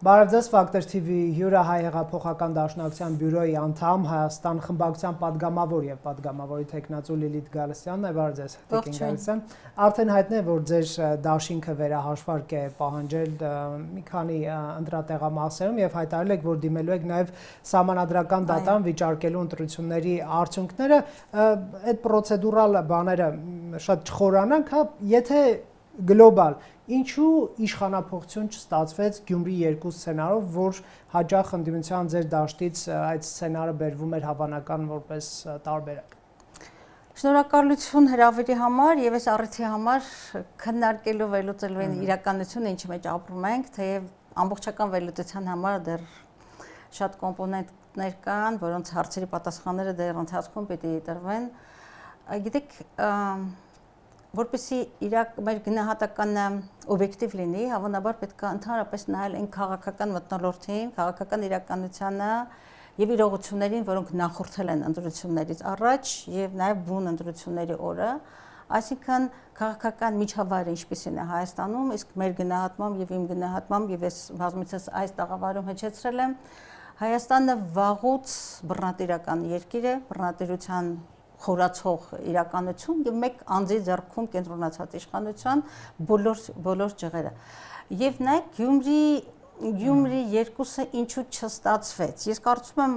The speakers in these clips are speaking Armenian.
Բարև ձեզ, Factor TV հյուրը հայ հեղափոխական դաշնակցության բյուրոյի անդամ, Հայաստան խմբակցության падգամավոր եւ падգամավորի տեխնացու Լիլիթ Գալստյանն է, բարև ձեզ, Տիկին Գալստյան։ Արդեն հայտնի է, որ ձեր դաշինքը վերահաշվարկ է պահանջել մի քանի ընտրատեղամասերում եւ հայտարարել եք, որ դիմելու եք նաեւ սահմանադրական դատան վիճարկելու ընտրությունների արդյունքները, այդ պրոցեդուրալ բաները շատ չխորանանք, հա, եթե գլոբալ Ինչու իշխանափոխություն չստացվեց Գյումրի 2 սցենարով, որ հաճախ ընդդիմության ձեր դաշտից այդ սցենարը բերվում էր հավանական որպես տարբերակ։ Շնորհակալություն հրավերի համար եւ այս առիթի համար քննարկելու վերլուծելու են իրականությունը, ինչի մեջ ապրում ենք, թեև ամբողջական վերլուծության համար դեռ շատ կոմպոնենտներ կան, որոնց հարցերի պատասխանները դեռ ընթացքում պիտի տրվեն։ Գիտեք, որպեսզի մեր գնահատականը օբյեկտիվ լինի, հավանաբար պետք է ընդհանրապես նայել այն քաղաքական մթնոլորտին, քաղաքական իրականությանը եւ իրողություններին, որոնք նախորդել են ընտրություններից առաջ եւ նաեւ բուն ընտրությունների օրը, այսինքն քաղաքական միջավայրը ինչպիսին է Հայաստանում, իսկ մեր գնահատմամբ եւ իմ գնահատմամբ եւ ես բազմիցս այս տաղավարում հեչեցրել եմ, Հայաստանը վաղուց բռնատիրական երկիր է, բռնատիրության խորացող իրականություն եւ մեկ անձի ձեռքում կենտրոնացած իշխանության բոլոր ջղերը։ Եվ նայեք Գյումրի 2-ը ինչու չստացվեց։ Ես կարծում եմ,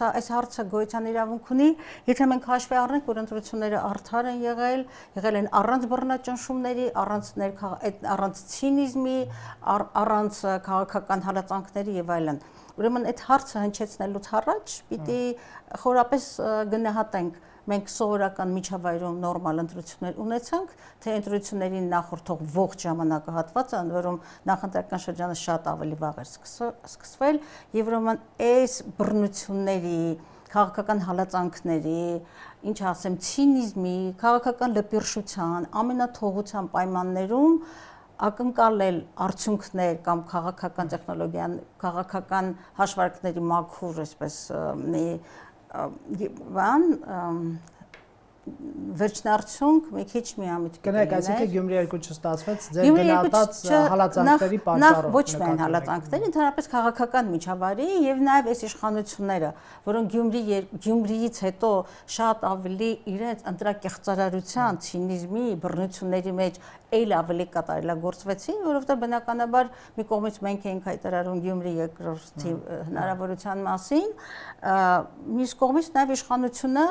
այս հարցը գոյության իրավունք ունի, եթե մենք հաշվի առնենք, որ ընտրությունները արդար են եղել են առանց բռնաճնշումների, առանց ցինիզմի, առանց քաղաքական հալածանքների եւ այլն։ Ուրեմն այդ հարցը հնչեցնելուց առաջ պիտի խորապես գնահատենք մենք սովորական միջավայրում նորմալ ընտրություններ ունեցանք, թե ընտրություններին նախորդող ողջ ժամանակահատվածը, ընդ որում նախընտրական շրջանը շատ ավելի վաղ էր սկսվել, եւ ուրեմն այս բռնությունների, քաղաքական հալածանքների, ինչ ասեմ, ցինիզմի, քաղաքական լպիրշության, ամենաթողության պայմաններում ակնկալել արդյունքներ կամ քաղաքական տեխնոլոգիան, քաղաքական հաշվարկների մաքուր, այսպես բան վերջնարդյունք մի քիչ միամիտ կգնաք, այսինքն Գյումրի 2 չստացվեց ձեր գնահատած հալածանքների պատճառով։ Ոչ միայն հալածանքների, ընդհանրապես քաղաքական միջավայրի եւ նաեւ այս իշխանությունները, որոնք Գյումրիից հետո շատ ավելի իրենց ընտրակեղծարարության, ցինիզմի, բռնությունների մեջ այլ ավելի կատարելագործվեցին, որովհետեւ բնականաբար մի կողմից մենք էինք հայտարարում Գյումրի 2-րդի հնարավորության մասին, մյուս կողմից նաեւ իշխանությունը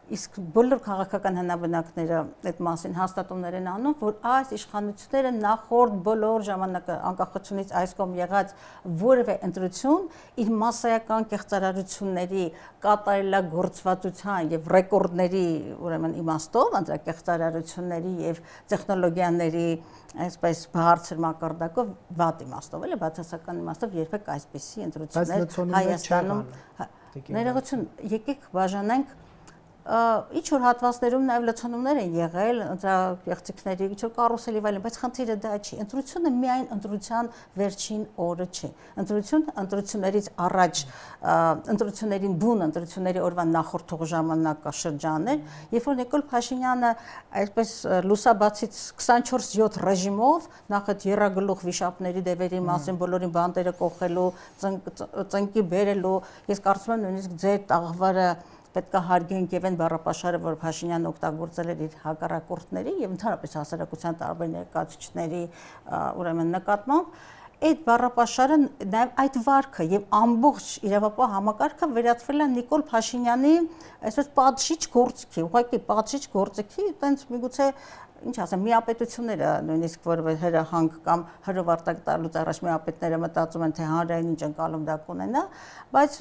իսկ բոլոր քաղաքական հնաբնակները այդ մասին հաստատումներ են անում, որ այս իշխանությունները նախորդ բոլոր ժամանակը անկախությունից այս կողմ եղած որևէ ընտրություն իր մասսայական կեղծարարությունների կատարելագործվածության եւ ռեկորդների ուրեմն իմաստով, ընտրակեղծարարությունների եւ տեխնոլոգիաների այսպես բարձր մակարդակով վատ իմաստով, էլի բացասական իմաստով երբեք այսպիսի ընտրություններ Հայաստանում ներողություն, եկեք բաժանենք ինչ որ հատվածներում նաև լցոնումներ են եղել ընտրակեղծիքների, ինչ որ կարուսելի վայրն, բայց խնդիրը դա չի։ Ընտրությունը միայն ընտրության վերջին օրը չի։ Ընտրություններից առաջ ընտրություններին բուն ընտրությունների օրվա նախորդող ժամանակաշրջանն էր, երբ որ Նիկոլ Փաշինյանը այսպես լուսաբացից 24/7 ռեժիմով նախ այդ երրագլուխ վիշապների դևերի մասին բոլորին բանտերը կողելու, ծնկի բերելու, ես կարծում եմ նույնիսկ ձեր տաղավարը պետք է հարգենք եւ այն բառապաշարը, որ Փաշինյանը օգտագործել էր իր հակառակորդների եւ ընդհանրապես հասարակության տարբեր ներկայացուցիչների ուրեմն նկատմամբ, այդ բառապաշարը նաեւ այդ վարքը եւ ամբողջ իրավապահ համակարգը վերածվել է Նիկոլ Փաշինյանի այսպես պատժիչ գործիքի, ուղղակի պատժիչ գործիքի, այտենց միգուցե ինչ ասեմ, միապետությունները նույնիսկ որևէ հրահանգ կամ հրովարտակ տալուց առաջ միապետները մտածում են, թե հանրային ինչ ընկալում դա կունենա, բայց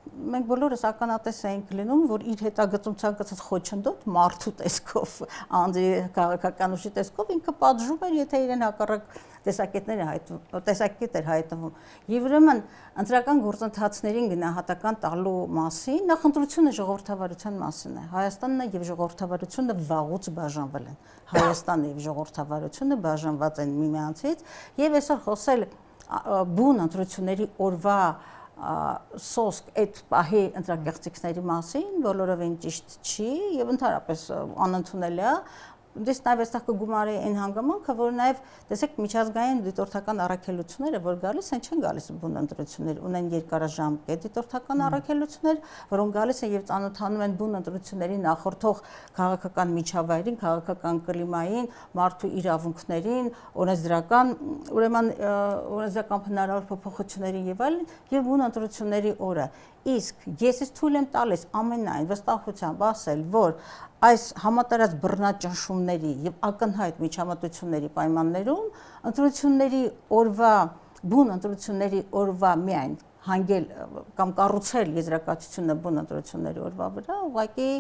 մենք բոլորս ականատես էինք լինում, որ իր հետագծում ցանկացած խոչընդոտ մարդու տեսքով, անձի քաղաքական ուժի տեսքով ինքը պատժում էր, եթե իրեն հակառակ տեսակետ էր հայտնվում։ Եվ ուրեմն ընտրական գործընթացներին գնահատական տալու մասին նախընտրությունը ժողովրդավարության մասին է։ Հայաստանն եւ ժողովրդավարությունը վաղուց բաժանվել են։ Հայաստանը եւ ժողովրդավարությունը բաժանված են միմյանցից եւ այսօր խոսել բուն ընտրությունների օրվա սոսկ այդ պահի ընտրակեղծիքների մասին բոլորովին ճիշտ չի եւ ընդհանրապես անընդունելի է դες նաև այստեղ կգումարի այն հանգամանքը, որ նաև տեսեք միջազգային դիտորդական առաքելությունները, որ գալիս են, չեն գալիս բուն ընտրություններ, ունեն երկարաժամկետ դիտորդական առաքելություններ, որոնք գալիս են եւ ծանոթանում են բուն ընտրությունների նախորդող քաղաքական միջավայրին, քաղաքական կլիմային, մարդու իրավունքներին, օրենսդրական, ուրեմն օրենսդրական հնարավոր փոփոխություններին եւ այլն, եւ բուն ընտրությունների օրը։ Իսկ ես թույլ եմ տալիս ամենայն վստահությամբ ասել, որ այս համատարած բռնաճնշումների եւ ակնհայտ միջամտությունների պայմաններում ընտրությունների օրվա բուն ընտրությունների օրվա միայն հանգել կամ կառուցել եզրակացությունը բուն ընտրությունների օրվա վրա, ուղղակի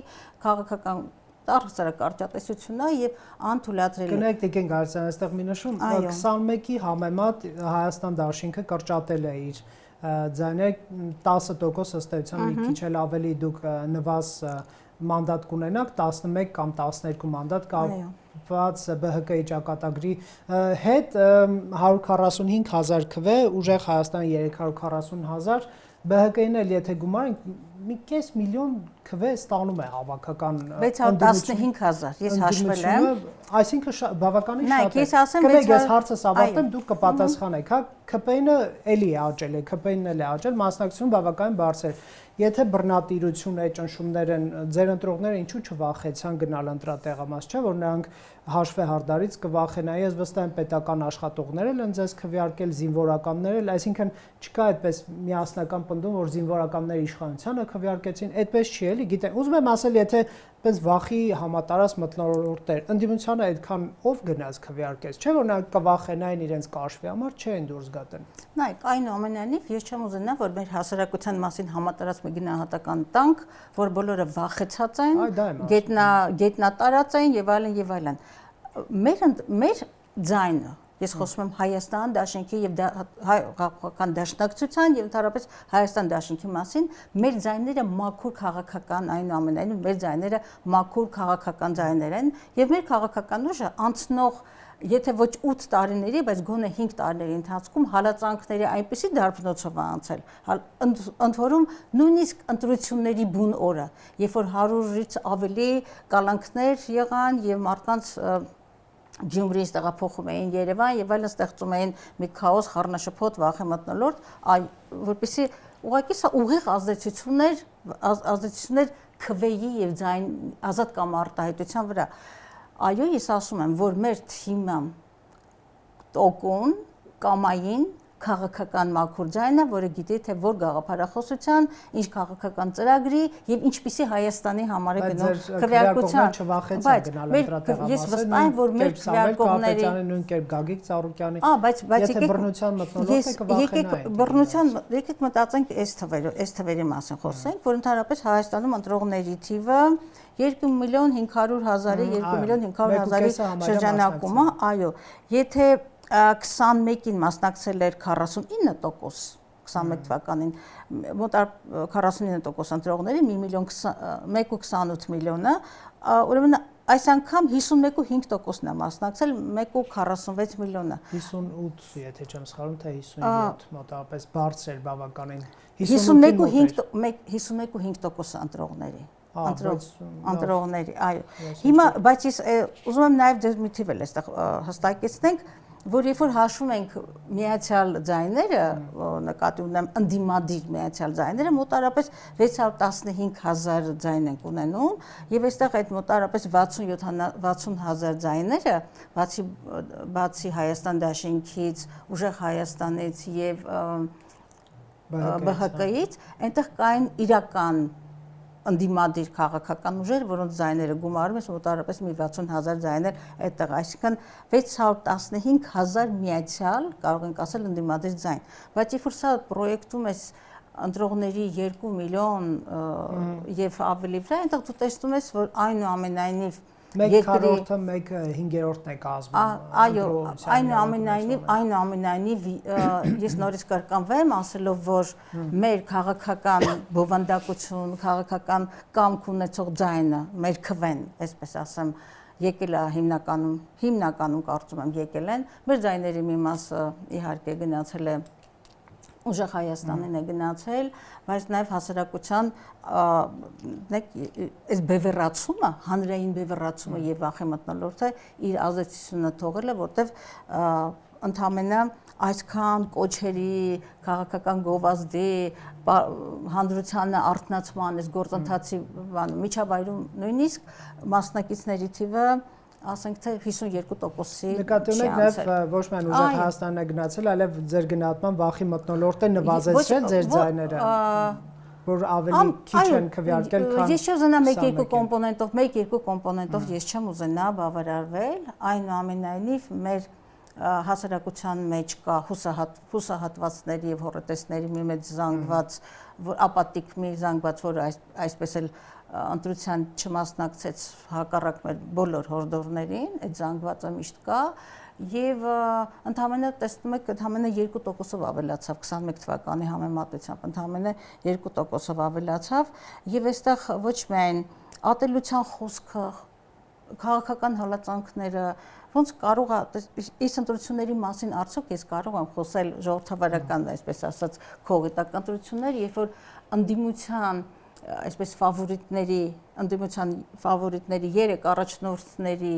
քաղաքական տարածաշրջանատեսությունն է եւ անթույլատրելի։ Գնահեք Տիկին Գարցյան, այստեղ մի նշում 21-ի համեմատ Հայաստան դաշինքը կրճատել է իր ձայները 10% ըստ էության մի քիչ էլ ավելի դուք նվազ մանդատ կունենաք 11 կամ 12 մանդատ կապված ԲՀԿ-ի ճակատագրի հետ 145,000 քվ, ուժեղ Հայաստան 340,000 ԲՀԿ-ին էլ եթե գումարենք մի կես միլիոն քվ ստանում է հավաքական 615,000 ես հաշվել եմ, այսինքն բավականին շատ է։ Նայեք, ես ասեմ Կներեք, ես հարցս ավարտեմ, դուք կպատասխանեք, հա, ԿՊ-ն էլի է աճել, ԿՊ-ն էլ է աճել, մասնակցությունը բավականին բարձր։ Եթե բռնատիրություն է, ճնշումներ են, ձեր ընտրողները ինչու չվախեցան գնալ ընտրատեղամաս, չէ՞ որ նրանք հաշվե հարդարից կվախենան։ Ես վստահ եմ պետական աշխատողներ էլ են ձեզ քվեարկել, զինվորականներ էլ, այսինքն չկա այդպես միասնական պնդում, որ զինվորականները իշխանությանը քվեարկեցին, այդպես չի էլի, գիտեն։ Ուզում եմ ասել, եթե պես վախի համատարած մթնոլորտեր, ընդդիմությանը այդքան ով գնաց քվեարկեց, չէ՞ որ նրանք կվախենային իրենց կաշվի համար, չէին դուրս գտեն։ Նայեք, այնուամենայնիվ ես չեմ ուզենա, որ մեր հասարակության մասին համատարած մի գնահատական տանք, որ բոլորը վախեցած են, գետնատարած են եւ այլն եւ այլն։ Մեր ձայնը, ես խոսում եմ Հայաստան դաշինքի եւ քաղաքական դաշնակցության եւ ընդհանրապես Հայաստան դաշինքի մասին, մեր ձայները մաքուր քաղաքական այնուամենայնիվ մեր ձայները մաքուր քաղաքական ձայներ են եւ մեր քաղաքական ուժը անցնող եթե ոչ 8 տարիների, բայց գոնե 5 տարիների ընթացքում հալածանքների այնպիսի դարբնոցով անցել, ընդ որում նույնիսկ ընտրությունների բուն օրը, երբ որ 100-ից ավելի կալանքներ եղան եւ մարդկանց Գյումրիից տեղափոխում էին Երևան եւ այլն ստեղծում էին մի քաոս, խառնաշփոթ, վախի մթնոլորտ, որպեսզի ուղղակի սա ուղիղ ազդեցություններ քվեի եւ ձայն ազատ կամ արտահայտության վրա։ Այո, ես ասում եմ, որ մեր թիմը տոկուն կամային քաղաքական մաքուր ձայնը, որը գիտի թե որ գաղափարախոսության, ինչ քաղաքական ծրագրի եւ ինչպիսի Հայաստանի համար է գնում քվեարկության, բայց ես վստահ եմ, որ մեր քվեարկողների նույն կերպ Գագիկ Ծառուկյանի, բայց եթե բռնության մթնոլորտը կվախենային, եկեք մտածենք այս թվերի մասին խոսենք, որ ընդհանրապես Հայաստանում ընտրողների թիվը 2,500,000-ի 2,500,000-ի շրջանակում է, այո, եթե 21-ին մասնակցել էր 49%, 21 թվականին մոտ 49% ընտրողների 1,28 միլիոնը, ուրեմն այս անգամ 51.5%-ն է մասնակցել 1,46 միլիոնը։ 58, եթե չեմ սխալվում, թե 57 մոտավորապես բարձր էր բավականին։ 51.5% ընտրողների։ Ընտրողների, այո։ Հիմա, բայց ես ուզում եմ նաև ձեզ մի թիվ էլ այստեղ հստակեցնենք, որ երբ որ հաշվում ենք միացյալ ձայները, նկատի ունեմ ընդդիմադիր միացյալ ձայները, մոտարապես 615,000 ձայն ենք ունենում, եւ այստեղ այդ մոտարապես 60,000 ձայները, բացի Հայաստան դաշինքից, ուժեղ Հայաստանից եւ ԲՀԿ-ից, այնտեղ կային իրական ընդդիմադիր քաղաքական ուժեր, որոնց ձայները գումարում ես մոտավորապես մի 60,000 ձայներ այդտեղ, այսինքն 615,000 միացյալ, կարող ենք ասել ընդդիմադիր ձայն, բայց երբ որ սա պրոյեկտում ես ընտրողների 2 միլիոն եւ ավելի վրա, այնտեղ դու տեսնում ես, որ այնուամենայնիվ Երկրորդը 1/5-ն է կազմում։ Այո, այնուամենայնիվ ես նորից կրկնվեմ, ասելով, որ մեր քաղաքական բովանդակություն, քաղաքական կամք ունեցող ձայնը, մեր քվեն, այսպես ասեմ, եկել է հիմնականում կարծում եմ եկել են, մեր ձայների մի մասը իհարկե գնացել է ուժեղ Հայաստանին է գնացել, բայց նաև հասարակության այս բևեռացումը, հանրային բևեռացումը եւ վախի մթնոլորտը իր ազդեցությունը թողել է, որտեղ ընդամենը այսքան կոչերի, քաղաքական գովազդի, հանրությանը արթնացման, այս գործընթացի միջավայրում նույնիսկ մասնակիցների թիվը ասենք թե 52%-ի նկատի ունեք նաև ոչ միայն ուժեղ Հայաստանն է գնացել, այլև ձեր գնահատման վախի մթնոլորտը նվազեցրել ձեր ձայները, որ ավելի քիչ են քվեարկել, քան ես չեմ ուզենա 1-2 կոմպոնենտով ես չեմ ուզենա բավարարվել, այնուամենայնիվ մեր հասարակության մեջ կա հուսահատվածների եւ հոռետեսների մի մեծ զանգված, որ ապատիկ մի զանգված, որը այսպես էլ ընտրության չմասնակցեց հակառակ մեր բոլոր հորդորներին, այդ զանգվածը միշտ կա եւ ընդհանրապես տեսնում եք ընդհանրապես 2%-ով ավելացավ 21 թվականի համեմատությամբ, ընդհանրապես 2%-ով ավելացավ եւ այստեղ ոչ միայն ատելության խոսքը, քաղաքական հալածանքները ոնց կարող է այս ընտրությունների մասին արդյոք ես կարող եմ խոսել ժողովրդավարական, այսպես ասած, քողիտակ ընտրություններ, երբ որ ընդդիմության այսպես ընդդիմության ֆավորիտների 3 առաջնորդների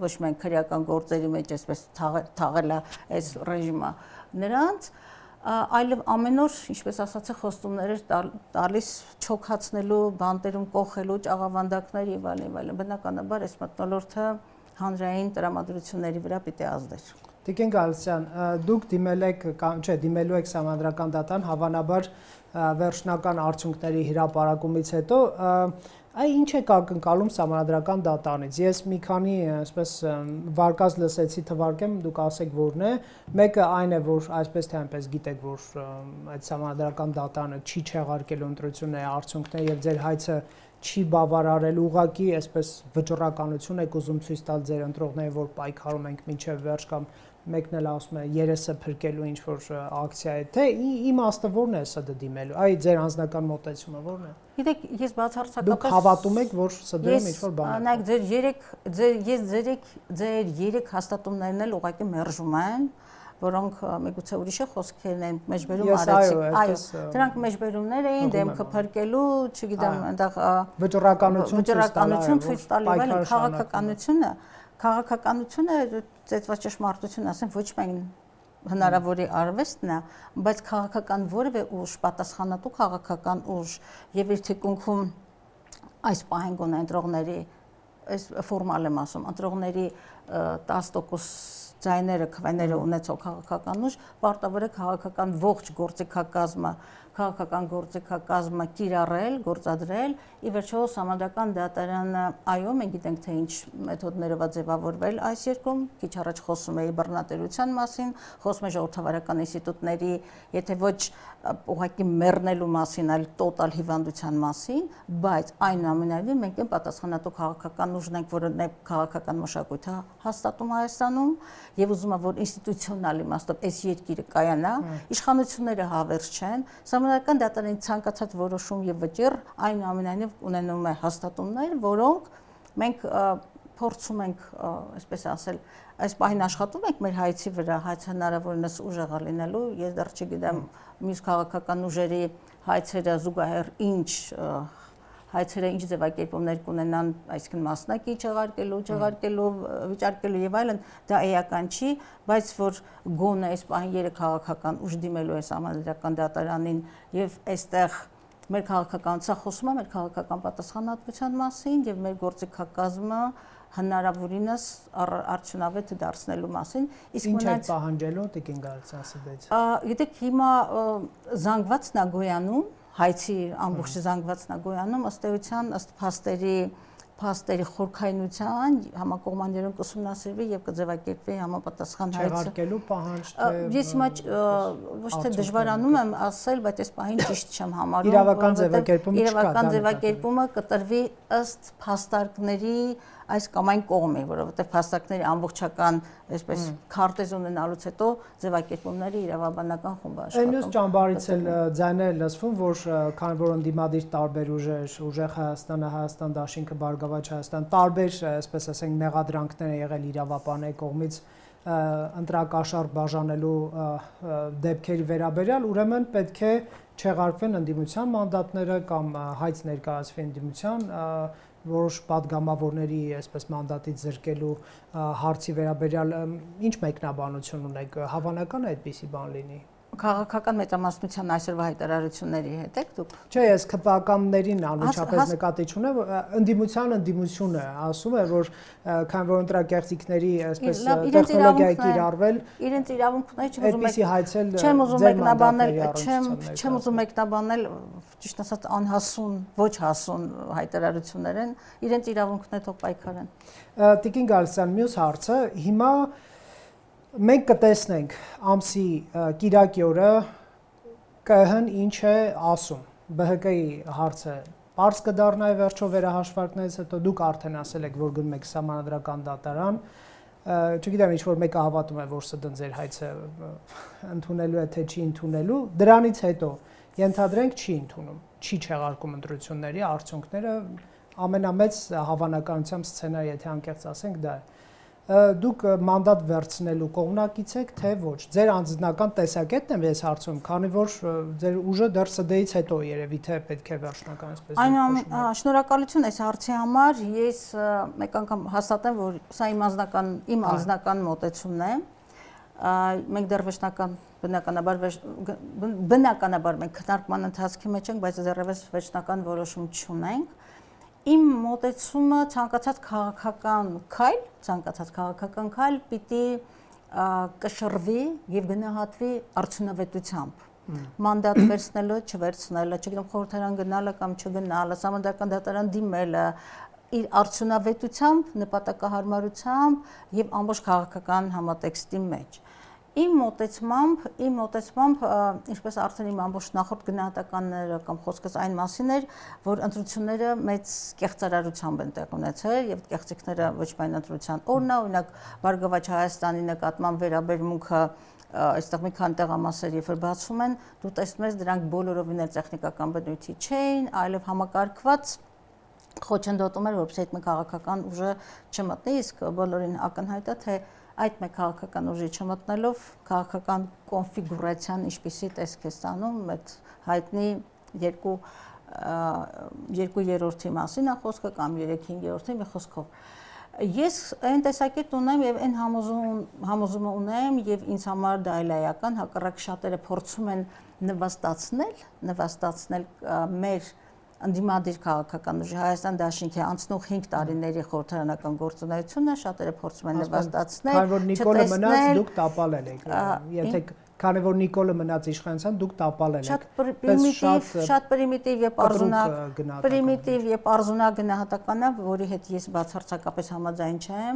ոչ միայն քրեական գործերի մեջ այսպես թաղել է այս ռեժիմը նրանց, այլև ամեն օր, ինչպես ասացի, խոստումներ էր տալիս չոքացնելու, բանտերում կոխելու, ճաղավանդակներ եւ այլն, բնականաբար այս մթնոլորտը հանրային տրամադրությունների վրա պիտի ազդեր։ Տիկին Գալստյան, դուք դիմելու եք Սահմանադրական դատան, հավանաբար վերջնական արդյունքների հրապարակումից հետո, ինչ եք ակնկալում Սահմանադրական դատարանից։ Ես մի քանի այսպես վարկած լսեցի, թվարկեմ, դուք ասեք որն է։ Մեկը այն է, որ այսպես թե այնպես գիտեք, որ այդ Սահմանադրական դատարանը չի չեղարկելու ընտրությունների արդյունքները եւ ձեր հայցը չի բավարարել ուղղակի այսպես վճռականություն եք ուզում ցույց տալ ձեր ընտրողներին, որ պայքարում ենք մինչև վերջ կամ մեկն էլ ասում է երեսը փրկելու ինչ որ ակցիա է, թե իմաստը որն է ՍԴ դիմելու, այ ձեր անձնական մոտեցումը որն է։ Գիտեք, ես բացարձակապես դուք հավատում եք, որ ՍԴ-ում ինչ որ բան է։ Նայեք, ձեր 3 հաստատումներն էլ ուղղակի մերժում են, որոնք միգուցե ուրիշը խոսքերն են մեջբերում արեցին։ Այո, դրանք մեջբերումներ էին դեմքը փրկելու, չգիտեմ, այնտեղ վճռականություն ցույց տալու, այլ քաղաքականությունը ծեծված ճշմարտություն ասեմ, ոչ միայն հնարավորի արվեստն է, բայց քաղաքական որևէ ուժ, պատասխանատու քաղաքական ուժ եւ իր թիկունքում այս պահին գոնե ընտրողների, այս ֆորմալ եմ ասում, ընտրողների 10% ձայները, քվեները ունեցող քաղաքական ուժ, պարտավոր է քաղաքական ողջ քաղաքական գործիքակազմը կիրառել, գործադրել, ի վերջո Սահմանադրական դատարանը, այո, մենք գիտենք, թե ինչ մեթոդներով է ձևավորվել այս երկրում, քիչ առաջ խոսում էի բռնատիրության մասին, խոսում է ժողովրդավարական ինստիտուտների, եթե ոչ ուղղակի մեռնելու մասին, այլ տոտալ հիվանդության մասին, բայց այնուամենայնիվ մենք են պատասխանատու քաղաքական ուժն ենք, որը քաղաքական մշակույթ է հաստատում Հայաստանում եւ ուզում է, որ ինստիտուցիոնալ իմաստով այս երկիրը կայանա, իշխանությունները հավերժ չեն, Սահմանադրական դատարանի ցանկացած որոշում եւ վճիռ այնուամենայնիվ ունենում է հաստատումներ, որոնք մենք փորձում ենք, այսպես ասել, այս պահին աշխատում ենք մեր հայցի վրա, հայց հնարավորինս ուժեղ լինելու, ես դեռ չգիտեմ մյուս քաղաքական ուժերի հայցերը զուգահեռ ինչ ձևակերպումներ կունենան, այսինքն մասնակի չեղարկելու, վիճարկելու եւ այլն, դա էական չի, բայց որ գոնե այս պահին 3 քաղաքական ուժ դիմելու է Սահմանադրական դատարանին եւ այստեղ մեր քաղաքականացա խոսում է մեր քաղաքական պատասխանատվության մասին եւ մեր գործիքակազմը հնարավորինս արդյունավետ դարձնելու մասին, իսկ ինչ է պահանջելու Տիկին Գալստյան ՍԴ-ից։ Գիտեք, հիմա զանգվածն է գոյանում, հայցի ամբողջ զանգվածն է գոյանում, ըստ էության, ըստ փաստերի խորքայնության համակողմաններում կուսումնասիրվի եւ կձևակերպվի համապատասխան հայցը։ Չեղարկելու պահանջ թե ես հիմա ոչ թե դժվարանում եմ ասել, բայց այս պահին ճիշտ չեմ համարում։ Իրավական ձևակերպումը կտրվի ըստ փաստարկների այս կամ այն կողմի, որովհետև փաստարկների ամբողջական, այսպես քարտեզ ունենալուց հետո ձևակերպումների իրավաբանական խումբ աշխատում։ Այնուց ճամբարից էլ ձայներ լսվում, որ քանի որ ընդդիմադիր տարբեր ուժեր, ուժեղ Հայաստանը, Հայաստան Դաշինքը, Բարգավաճ Հայաստան, տարբեր, այսպես ասենք, մեղադրանքներ են եղել իրավաբանների կողմից ընտրակաշառք բաժանելու դեպքերի վերաբերյալ, ուրեմն պետք է չեղարկվեն ընդդիմության մանդատները կամ հայց ներկայացվի ընդդիմության որոշ падգամավորների այսպես մանդատից զրկելու հարցի վերաբերյալ ինչ մեկնաբանություն ունեք, հավանական է այդպիսի բան լինի։ Քաղաքական մեծամասնության այսօրվա հայտարարությունների հետ եք դուք։ Չէ, ես ԿՊԱ-ականներին անմիջապես նկատի չունեմ, ընդդիմությունը ասում է, որ քան որ ընտրակեղծիքների այսպես տեխնոլոգիայի կիրառվել, իրենց իրավունքները այդպիսի հայցել չեմ ուզում մեկնաբանել, ճիշտ ասած անհասուն, ոչ հասուն հայտարարություններ են, իրենց իրավունքները թող պայքարեն։ Տիկին Գալստյան, մյուս հարցը, հիմա մենք կտեսնենք ամսի կիրակի օրը ԿՀ-ն ինչ է ասում։ ԲՀԿ-ի հարցը պարզ կդառնա վերջո վերահաշվարկներից հետո դուք արդեն ասել եք, որ գնում եք սահմանադրական դատարան։ Չգիտեմ, ինչ որ մեկը հավատում է, որ ՍԴ ձեր հայցը ընդունելու է թե չի ընդունելու։ Դրանից հետո ենթադրենք չի ընդունում, չի չեղարկում ընտրությունների արդյունքները, ամենամեծ հավանականությամբ սցենարը, եթե անկեղծ ասենք, դա է։ Դուք մանդատ վերցնելու կողմնակից եք, թե ոչ։ Ձեր անձնական տեսակետն եմ ես հարցում, քանի որ ձեր ուժը դեռ ՍԴ-ից հետո երևի թե պետք է վերջնական այսպես Այն շնորհակալություն այս հարցի համար։ Ես մեկ անգամ հաստատեմ, որ սա իմ անձնական մոտեցումն է։ Մենք դեռ բնականաբար մենք քննարկման ընթացքի մեջ ենք, բայց դեռևս վերջնական որոշում չունենք։ Իմ մոտեցումը ցանկացած քաղաքական քայլ պիտի կշռվի եւ գնահատվի արդյունավետությամբ։ Մանդատ վերցնելը, չվերցնելը, չգիտեմ խորհրդարան գնալը կամ չգնալը, սահմանադրական դատարան դիմելը իր արդյունավետությամբ, նպատակահարմարությամբ եւ ամբողջ քաղաքական համատեքստի մեջ։ Իմ մոտեցմամբ, ինչպես արդեն իմ ամբողջ նախորդ գնահատականները կամ խոսքս այն մասին էր, որ ընտրությունները մեծ կեղծարարությամբ են տեղ ունեցել եւ կեղծիքները ոչ միայն ընտրության օրինակ Բարգավաճ Հայաստանի նկատմամբ վերաբերմունքը այստեղ մի քանի տեղամասեր երբ որ բացում են, դու տեսնում ես դրանք բոլորովին էլ տեխնիկական բնույթի չէին, այլև համակարգված խոչընդոտում էր, որպեսզի այդ մի քաղաքական ուժը չմտնի, իսկ բոլորին ակնհայտ է, թե այդ մեկ քաղաքական ուժի չմտնելով քաղաքական կոնֆիգուրացիան ինչպիսի տեսք է ստանում, այդ հայտնի երկու երրորդի մասին է խոսքը կամ 3/5 մի խոսքով։ Ես այն տեսակետ ունեմ եւ այն համոզումը ունեմ եւ ինձ համար դա այլայական, հակառակ շատերը փորձում են նվաստացնել մեր ընդդիմադիր քաղաքական ուժի Հայաստան դաշինքի անցնող 5 տարիների խորհրդարանական գործունեությունը շատերը փորձում են նվաստացնել, քանի որ Նիկոլը մնաց, դուք տապալել եք։ Եթե քանի որ Նիկոլը մնաց իշխանության, դուք տապալել եք։ Շատ պրիմիտիվ եւ պարզունակ գնահատական է, որի հետ ես բացարձակապես համաձայն չեմ։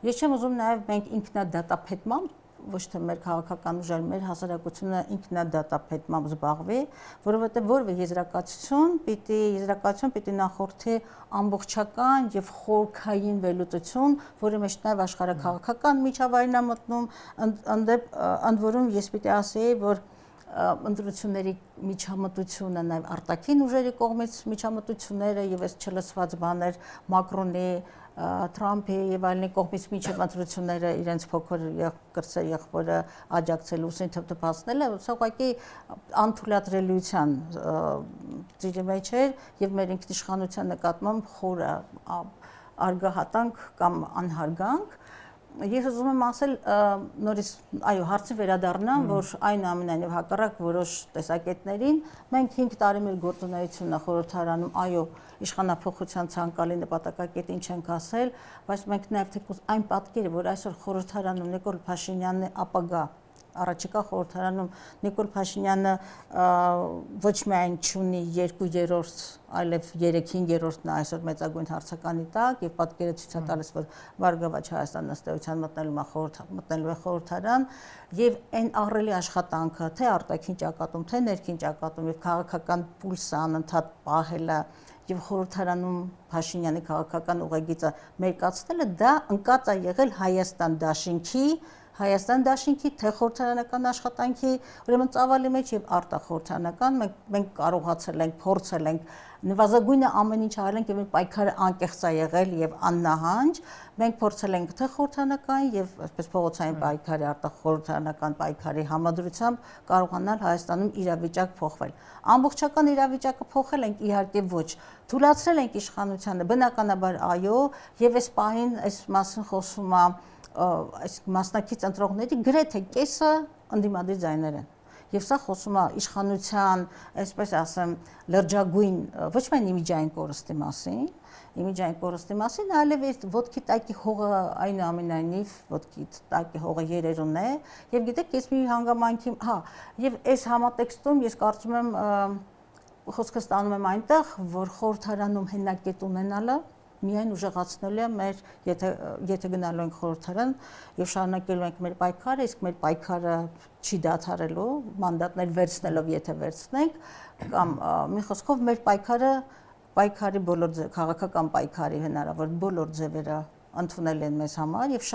Ես չեմ ուզում նաեւ մենք ինքնադատապետմամբ ոչ թե մեր քաղաքական ուժը, մեր հասարակությունը ինքնադատապետմամբ զբաղվի, որովհետև որևէ եզրակացություն պիտի նախորդի ամբողջական եւ խորքային վերլուծություն, որի մեջ նաեւ աշխարհաքաղաքական միջավայրն է մտնում, ընդ որում ես պիտի ասեի, որ ընտրությունների միջամտությունը նաեւ արտաքին ուժերի կողմից միջամտությունները եւ այս չլսված բաներ Մակրոնի Թրամփի եւ այլնի կողմից միջև ընտրությունները իրենց փոքր կրտսեր եղբորը աջակցելու ուսին թփթփացնելը սա ուղղակի անթույլատրելիության ծիրի մեջ էր եւ մեր ինքնիշխանության նկատմամբ խորը արգահատանք կամ անհարգանք։ Ես ուզում եմ ասել նորից այո հարցի վերադառնամ, որ այնուամենայնիվ հակառակ որոշ տեսակետներին մենք 5 տարի մեր գործունեությունն է խորհրդարանում այո իշխանափոխության ցանկալի նպատակակետին չենք ասել, բայց մենք նաև թեկուզ այն պատկերը, որ այսօր խորհրդարանում Նիկոլ Փաշինյանն ապագա առաջիկա խորհրդարանում Նիկոլ Փաշինյանը ոչ միայն չունի 2/3, այլև 3/5-ն այսօր մեծագույն հարցականի տակ եւ պատկերը ցույց է տալիս, որ Բարգավաճ Հայաստանն ըստ էության մտնելու է խորհրդարան եւ այն ահռելի աշխատանքը թե արտաքին ճակատում, թե ներքին ճակատում եւ քաղաքական պուլսը անընդհատ պահելը եւ խորհրդարանում Փաշինյանի քաղաքական ուղեգիծը մերկացնելը դա ընկած է եղել Հայաստան դաշինքի Հայաստան դաշինքի, թե խորհրդարանական աշխատանքի, ուրեմն ծավալի մեջ եւ արտախորհրդարանական մենք կարողացել ենք, փորձել ենք նվազագույնը ամեն ինչ արել ենք եւ մեր պայքարը անկեղծ է եղել եւ աննահանջ։ Մենք փորձել ենք թե խորհրդարանական եւ այսպես փողոցային պայքարի, արտախորհրդարանական պայքարի համադրությամբ կարողանալ Հայաստանում իրավիճակ փոխվել։ Ամբողջական իրավիճակը փոխել ենք իհարկե ոչ։ Թույլատրել ենք իշխանությանը, բնականաբար այո, եւ այս պահին այս մասին խոսում է այս մասնակից ընտրողների գրեթե կեսը ընդդիմադիր ձայներ են։ Եվ սա խոսում է իշխանության, այսպես ասեմ, լրջագույն ոչ միայն իմիջային կորստի մասին, այլև այդ ոտքի տակի հողը այնուամենայնիվ ոտքի տակի հողը երերուն է, եւ գիտեք, ես մի հանգամանքի, եւ այս համատեքստում ես կարծում եմ խոսքը ստանում եմ այնտեղ, որ խորհրդարանում հենակետ ունենալը միայն ուժեղացնելու է մեր, եթե գնալու ենք խորհրդարան եւ շարունակելու ենք մեր պայքարը, իսկ մեր պայքարը չի դադարելու, մանդատներ վերցնելով, եթե վերցնենք, կամ մի խոսքով մեր պայքարի բոլոր քաղաքական պայքարի հնարավոր բոլոր ձևերը ընդունել են մեզ համար եւ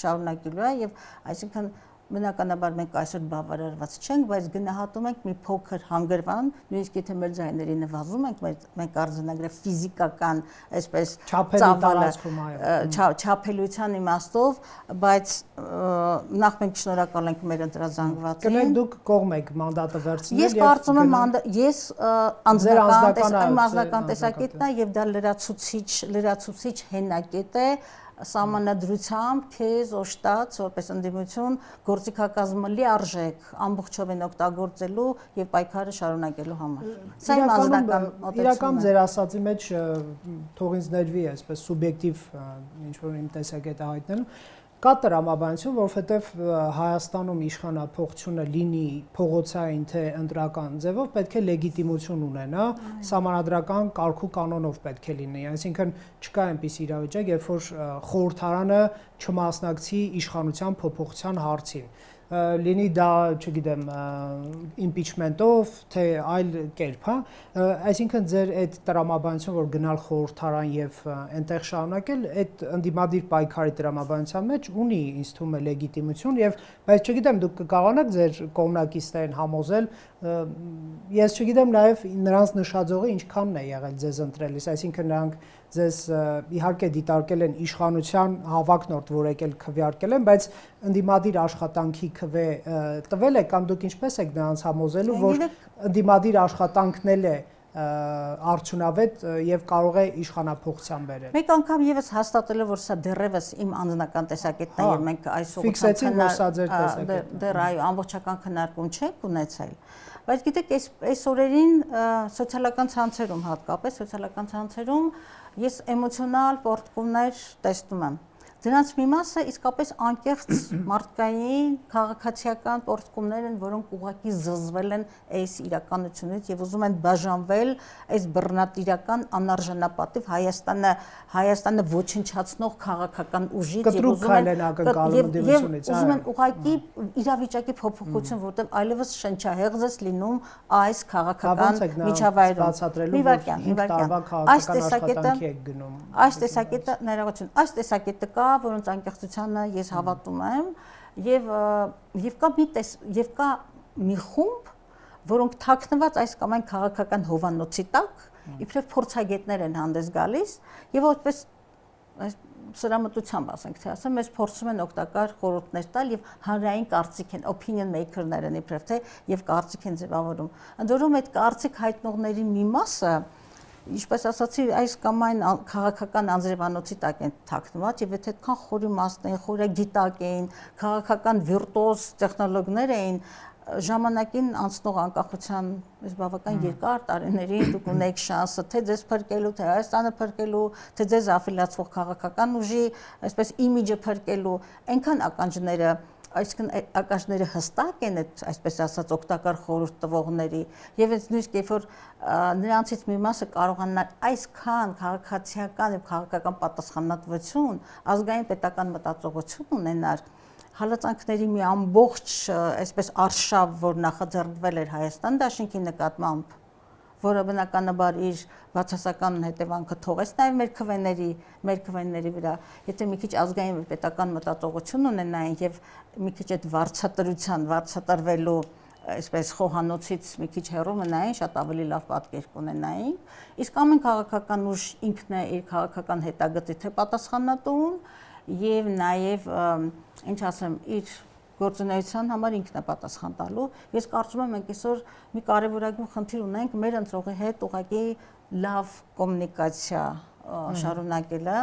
շարունակելու է եւ այսինքն բնականաբար մենք այսօր բավարարված չենք, բայց գնահատում ենք մի փոքր հանգրվան, նույնիսկ եթե մեր ձայների նվազում ենք, մենք արձանագրել ֆիզիկական, այսպես չափելիության իմաստով, բայց նախ մենք շնորհակալ ենք մեր ընտրազանգվածին։ Կներեք դուք կողմ եք մանդատը վերցնել։ Ես կարծում եմ ես անձնական տեսակետն է եւ դա լրացուցիչ հենակետ է սահմանադրությամբ քեզ օժտած որպես ընդդիմություն գործիքակազմը լիարժեք ամբողջովին օգտագործելու եւ պայքարը շարունակելու համար։ Սա իմ անձնական մոտեցումն է։ Իրական ձեր ասածի մեջ թող ինձ ներվի այսպես սուբյեկտիվ ինչ որ իմ տեսակետը հայտնել կա տրամաբանություն, որովհետև Հայաստանում իշխանափոխությունը լինի փողոցային թե ընտրական ձևով պետք է լեգիտիմություն ունենա, սահմանադրական կարգու կանոնով պետք է լինի, այսինքն չկա այնպես իրավիճակ, երբ որ խորհրդարանը չմասնակցի իշխանության փոփոխության հարցին։ Լինի դա, չգիտեմ, impeachment-ով, թե այլ կերպ, այսինքն ձեր այդ տրամաբանությունը, որ գնալ խորհրդարան եւ այնտեղ շարունակել, այդ ընդդիմադիր պայքարի տրամաբանության մեջ ունի ինձ թվում է լեգիտիմություն եւ բայց չգիտեմ դուք կկարողանաք ձեր կողմնակիցներին համոզել, ես չգիտեմ նաեւ նրանց նշաձողը ինչքանն է եղել ձեզ ընտրելիս, այսինքն նրանք ձեզ իհարկե դիտարկել են իշխանության հավակնորդ, որ եկել քվեարկել են, բայց ընդդիմադիր աշխատանքի քվե տվել է կամ դուք ինչպես եք նրանց համոզելու, որ ընդդիմադիր աշխատանքն էլ է արդյունավետ եւ կարող է իշխանափոխության բերել։ Մեկ անգամ եւս հաստատելով, որ սա դեռևս իմ անձնական տեսակետն է եւ մենք այս ֆիքսեցինք, որ սա ձեր տեսակետն է։ Դեռ այո, ամբողջական քննարկում չենք ունեցել։ Բայց գիտեք, այս օրերին սոցիալական ցանցերում հատկապես սոցիալական ցանցերում ես էմոցիոնալ պոռթկումներ տեսնում եմ։ Դրանց մի մասը իսկապես անկեղծ մարդկային քաղաքացիական պոռթկումներ են, որոնք ուղղակի զզվել են այս իրականությունից եւ ուզում են բաժանվել այս բռնատիրական անարժանապատիվ Հայաստանը ոչնչացնող քաղաքական ուժից եւ ուզում են ուղղակի իրավիճակի փոփոխություն, որտեղ այլևս շնչահեղձ է լինում այս քաղաքական միջավայրում։ Այս տեսակետը ներողություն, այս տեսակետը կա, որոնց անկեղծությանը ես հավատում եմ եւ կա մի խումբ, որոնք թաքնված այս կամ այն քաղաքական հովանոցի տակ իբրև փորձագետներ են հանդես գալիս եւ որպես սրամտությամբ ասենք թե ասեմ, մեզ փորձում են օգտակար խորհուրդներ տալ եւ հանրային կարծիք են, opinion maker-ներ են իբրև թե եւ կարծիք են ձևավորում։ Ընդ որում այդ կարծիք հայտնողների մի մասը Ինչպես ասացի, այս կամ այն քաղաքական անձրևանոցի տակ են թաքնված եւ եթե այդքան խորի մասն են, խորագիտակ էին, քաղաքական վիրտուոզ տեխնոլոգներ էին, ժամանակին անցնող անկախության այս բավական երկար տարիներին դուք ունեք շանսը թե ձեզ փրկելու, թե Հայաստանը փրկելու, թե ձեզ աֆիլիացվող քաղաքական ուժի, այսպես իմիջը փրկելու, այնքան ականջները այսինքն ականջները հստակ են այդ այսպես ասած օգտակար խորհուրդ տվողների եւ այս նույնիսկ երբ որ նրանցից մի մասը կարողանան այսքան քաղաքացիական եւ քաղաքական պատասխանատվություն, ազգային պետական մտածողություն ունենալ, հալածանքների մի ամբողջ այսպես արշավ, որ նախաձեռնվել էր Հայաստան դաշինքի նկատմամբ, որը բնականաբար իր բացասական հետևանքը թողեց նաև մեր քվեների վրա։ Եթե մի քիչ ազգային պետական մտածողություն ունենային եւ մի քիչ այդ վարձատրվելու այսպես խոհանոցից մի քիչ հեռու մնային, շատ ավելի լավ պատկեր կունենային։ Իսկ ամեն քաղաքական ուժ ինքն է իր քաղաքական հետագծի թե պատասխանատուն եւ նաեւ ինչ ասեմ, իր գործունեության համար ինքն է պատասխան տալու։ Ես կարծում եմ մենք այսօր մի կարևորագույն խնդիր ունենք մեր ընտրողի հետ ուղղակի լավ կոմունիկացիա շարունակելը,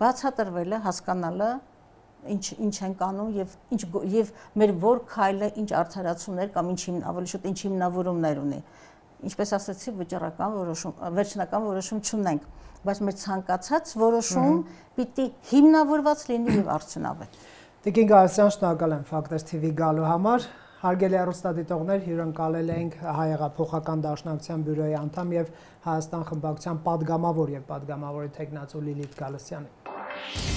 բացատրվելը, հասկանալը ինչ ենք անում եւ մեր որ քայլը ինչ արդարացումներ կամ ավելի շուտ ինչ հիմնավորումներ ունի։ Ինչպես ասացի, վերջնական որոշում չունենք, բայց մեր ցանկացած որոշում պիտի հիմնավորված լինի եւ արդյունավետ։ Տիկին Գալստյան, շնորհակալ եմ Factors TV գալու համար։ Հարգելի հեռուստադիտողներ, հյուրընկալել ենք Հայեղափոխական դաշնակցության բյուրոյի անդամ եւ Հայաստան խմբակցության պատգամավոր եւ պատգամավորի թեկնածու Լիլիթ Գալստյանին։